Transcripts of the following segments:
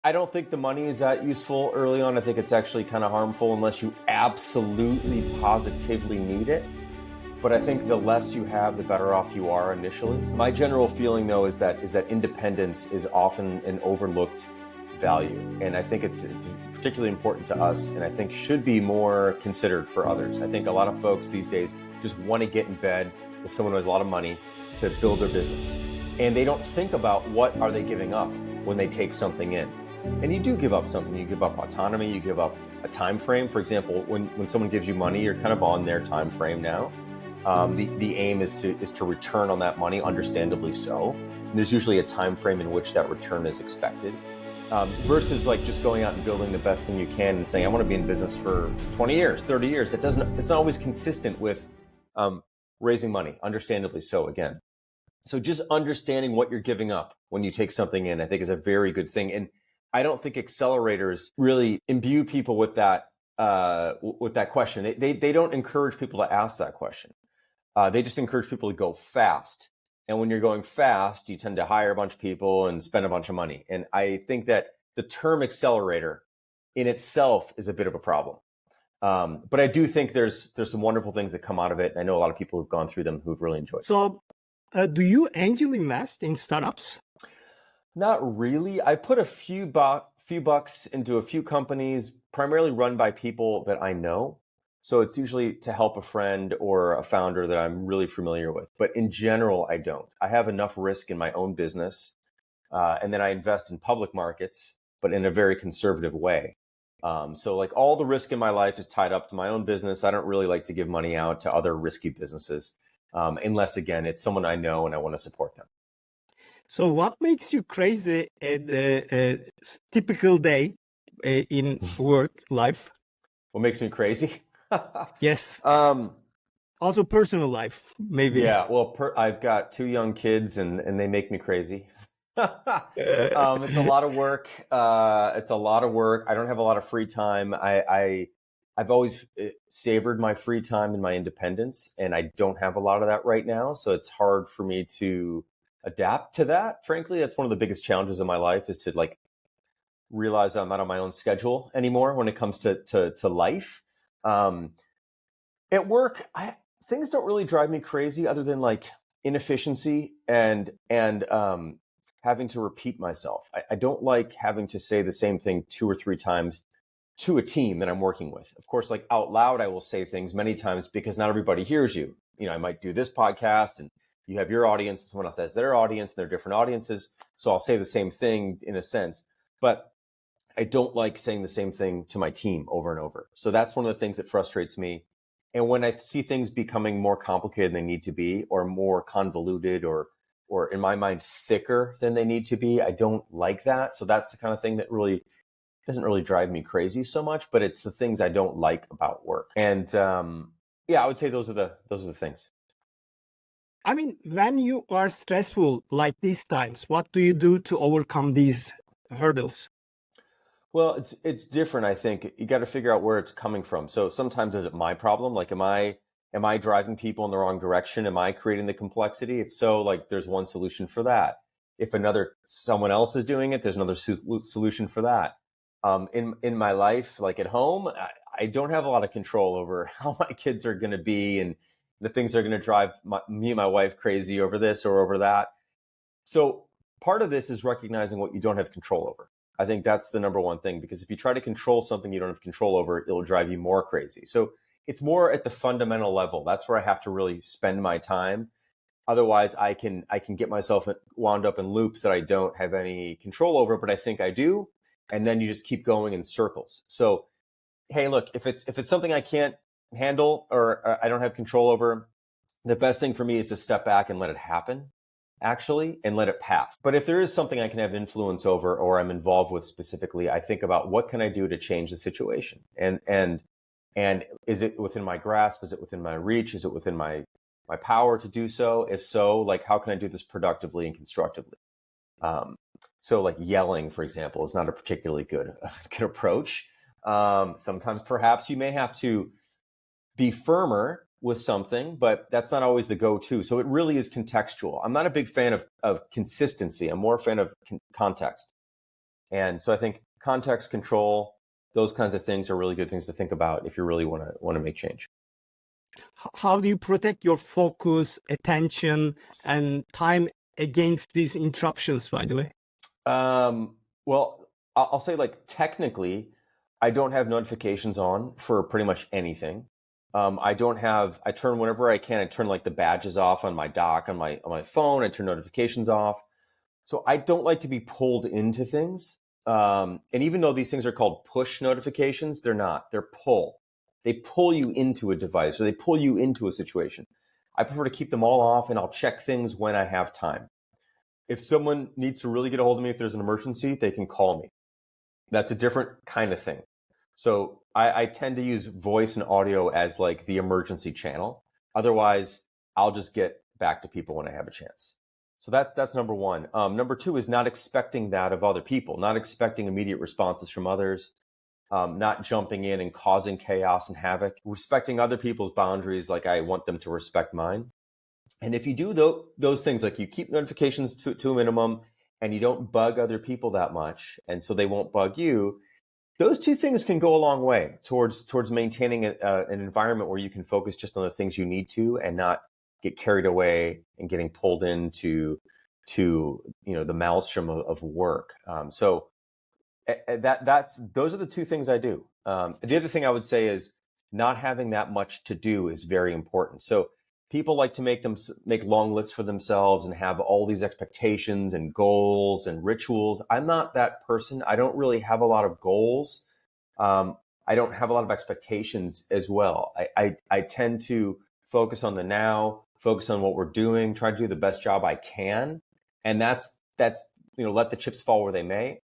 I don't think the money is that useful early on. I think it's actually kind of harmful unless you absolutely positively need it. But I think the less you have, the better off you are initially. My general feeling though is that independence is often an overlooked value. And I think it's particularly important to us, and I think should be more considered for others. I think a lot of folks these days just want to get in bed with someone who has a lot of money to build their business. And they don't think about what are they giving up when they take something in. And you do give up something. You give up autonomy, you give up a time frame. For example, when someone gives you money, you're kind of on their time frame now. The aim is to return on that money, understandably so. And there's usually a time frame in which that return is expected. Versus like just going out and building the best thing you can and saying, I want to be in business for 20 years, 30 years. It's not always consistent with raising money, understandably so again. So just understanding what you're giving up when you take something in, I think is a very good thing. And I don't think accelerators really imbue people with that question. They don't encourage people to ask that question. They just encourage people to go fast. And when you're going fast, you tend to hire a bunch of people and spend a bunch of money. And I think that the term accelerator in itself is a bit of a problem. But I do think there's some wonderful things that come out of it. I know a lot of people who've gone through them who've really enjoyed it. So do you angel invest in startups? Not really. I put a few bucks into a few companies, primarily run by people that I know. So it's usually to help a friend or a founder that I'm really familiar with. But in general, I don't. I have enough risk in my own business. And then I invest in public markets, but in a very conservative way. So like all the risk in my life is tied up to my own business. I don't really like to give money out to other risky businesses, unless, again, it's someone I know and I want to support them. So what makes you crazy at a typical day in work life? What makes me crazy? Yes. Also personal life, maybe. Yeah, well, I've got 2 young kids and they make me crazy. It's a lot of work. It's a lot of work. I don't have a lot of free time. I've always savored my free time and my independence, and I don't have a lot of that right now. So it's hard for me to adapt to that. Frankly, that's one of the biggest challenges of my life, is to like realize that I'm not on my own schedule anymore when it comes to life. At work, things don't really drive me crazy other than like inefficiency and having to repeat myself. I don't like having to say the same thing 2 or 3 times to a team that I'm working with. Of course, like out loud, I will say things many times because not everybody hears you. You know, I might do this podcast and you have your audience, someone else has their audience, and they're different audiences. So I'll say the same thing in a sense, but I don't like saying the same thing to my team over and over. So that's one of the things that frustrates me. And when I see things becoming more complicated than they need to be, or more convoluted, or in my mind, thicker than they need to be, I don't like that. So that's the kind of thing that really doesn't really drive me crazy so much, but it's the things I don't like about work. And yeah, I would say those are the things. I mean, when you are stressful like these times, what do you do to overcome these hurdles? Well, it's different. I think you got to figure out where it's coming from. So sometimes is it my problem? Like, am I driving people in the wrong direction? Am I creating the complexity? If so, like there's one solution for that. If someone else is doing it, there's another solution for that. In my life, like at home, I don't have a lot of control over how my kids are going to be and the things that are going to drive me and my wife crazy over this or over that. So part of this is recognizing what you don't have control over. I think that's the number one thing, because if you try to control something you don't have control over, it'll drive you more crazy. So it's more at the fundamental level. That's where I have to really spend my time. Otherwise, I can get myself wound up in loops that I don't have any control over, but I think I do. And then you just keep going in circles. So, hey, look, if it's something I can't handle or I don't have control over, the best thing for me is to step back and let it happen, actually, and let it pass. But if there is something I can have influence over or I'm involved with specifically, I think about what can I do to change the situation? And is it within my grasp? Is it within my reach? Is it within my power to do so? If so, like, how can I do this productively and constructively? So like yelling, for example, is not a particularly good approach. Sometimes perhaps you may have to be firmer with something, but that's not always the go-to. So it really is contextual. I'm not a big fan of consistency. I'm more a fan of context. And so I think context control, those kinds of things are really good things to think about if you really want to make change. How do you protect your focus, attention, and time against these interruptions, by the way? Well, I'll say like technically, I don't have notifications on for pretty much anything. I turn whenever I can, I turn like the badges off on my dock, on my phone, I turn notifications off. So I don't like to be pulled into things. And even though these things are called push notifications, they're not, they're pull. They pull you into a device or they pull you into a situation. I prefer to keep them all off and I'll check things when I have time. If someone needs to really get a hold of me, if there's an emergency, they can call me. That's a different kind of thing. So I tend to use voice and audio as like the emergency channel. Otherwise, I'll just get back to people when I have a chance. So that's number one. Number two is not expecting that of other people, not expecting immediate responses from others, not jumping in and causing chaos and havoc, respecting other people's boundaries like I want them to respect mine. And if you do those things, like you keep notifications to a minimum and you don't bug other people that much, and so they won't bug you, those two things can go a long way towards maintaining an environment where you can focus just on the things you need to and not get carried away and getting pulled into the maelstrom of work. So those are the two things I do. The other thing I would say is not having that much to do is very important. So people like to make long lists for themselves and have all these expectations and goals and rituals. I'm not that person. I don't really have a lot of goals. I don't have a lot of expectations as well. I tend to focus on the now, focus on what we're doing, try to do the best job I can. And that's let the chips fall where they may,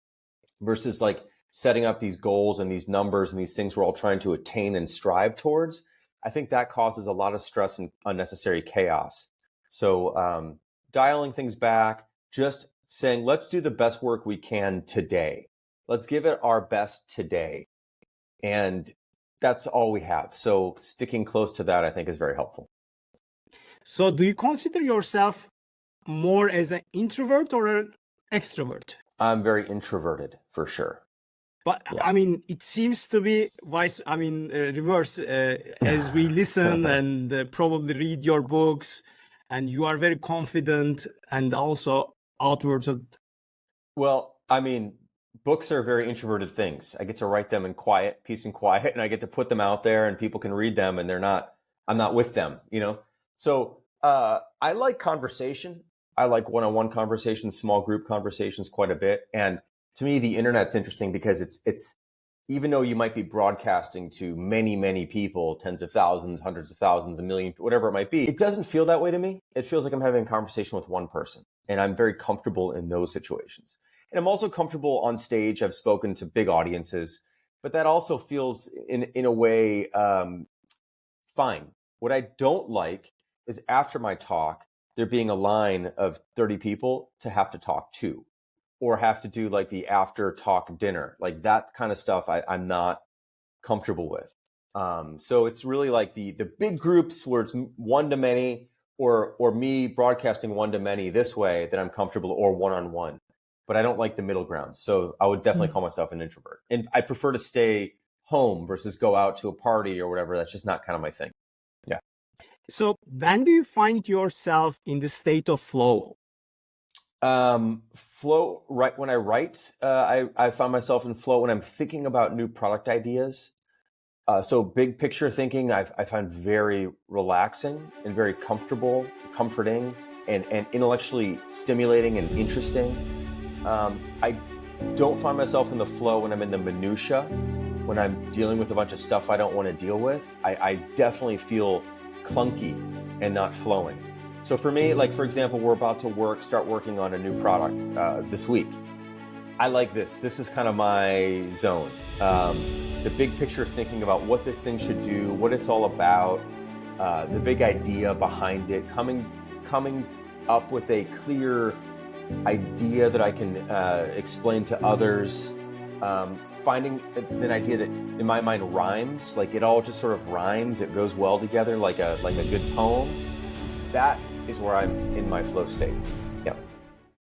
versus like setting up these goals and these numbers and these things we're all trying to attain and strive towards. I think that causes a lot of stress and unnecessary chaos. So dialing things back, just saying, let's do the best work we can today. Let's give it our best today. And that's all we have. So sticking close to that, I think, is very helpful. So do you consider yourself more as an introvert or an extrovert? I'm very introverted, for sure. But yeah. I mean, it seems to be reverse as we listen and probably read your books, and you are very confident and also outward. Well, I mean, books are very introverted things. I get to write them in peace and quiet, and I get to put them out there and people can read them and I'm not with them, So I like conversation. I like one-on-one conversations, small group conversations quite a bit. And to me, the internet's interesting because it's even though you might be broadcasting to many, many people, tens of thousands, hundreds of thousands, a million, whatever it might be, it doesn't feel that way to me. It feels like I'm having a conversation with one person, and I'm very comfortable in those situations. And I'm also comfortable on stage. I've spoken to big audiences, but that also feels in a way fine. What I don't like is after my talk, there being a line of 30 people to have to talk to, or have to do like the after talk dinner, like that kind of stuff I'm not comfortable with. So it's really like the big groups where it's one to many, or me broadcasting one to many this way that I'm comfortable, or one-on-one. But I don't like the middle ground. So I would definitely call myself an introvert. And I prefer to stay home versus go out to a party or whatever. That's just not kind of my thing. Yeah. So when do you find yourself in the state of flow? Flow, right when I write, I find myself in flow when I'm thinking about new product ideas. So big picture thinking, I find very relaxing and very comforting, and intellectually stimulating and interesting. I don't find myself in the flow when I'm in the minutia, when I'm dealing with a bunch of stuff I don't want to deal with. I definitely feel clunky and not flowing. So for me, like, for example, we're about to start working on a new product this week. I like this. This is kind of my zone. The big picture thinking about what this thing should do, what it's all about, the big idea behind it, coming up with a clear idea that I can explain to others, finding an idea that in my mind rhymes, like it all just sort of rhymes, it goes well together like a good poem. That is where I'm in my flow state.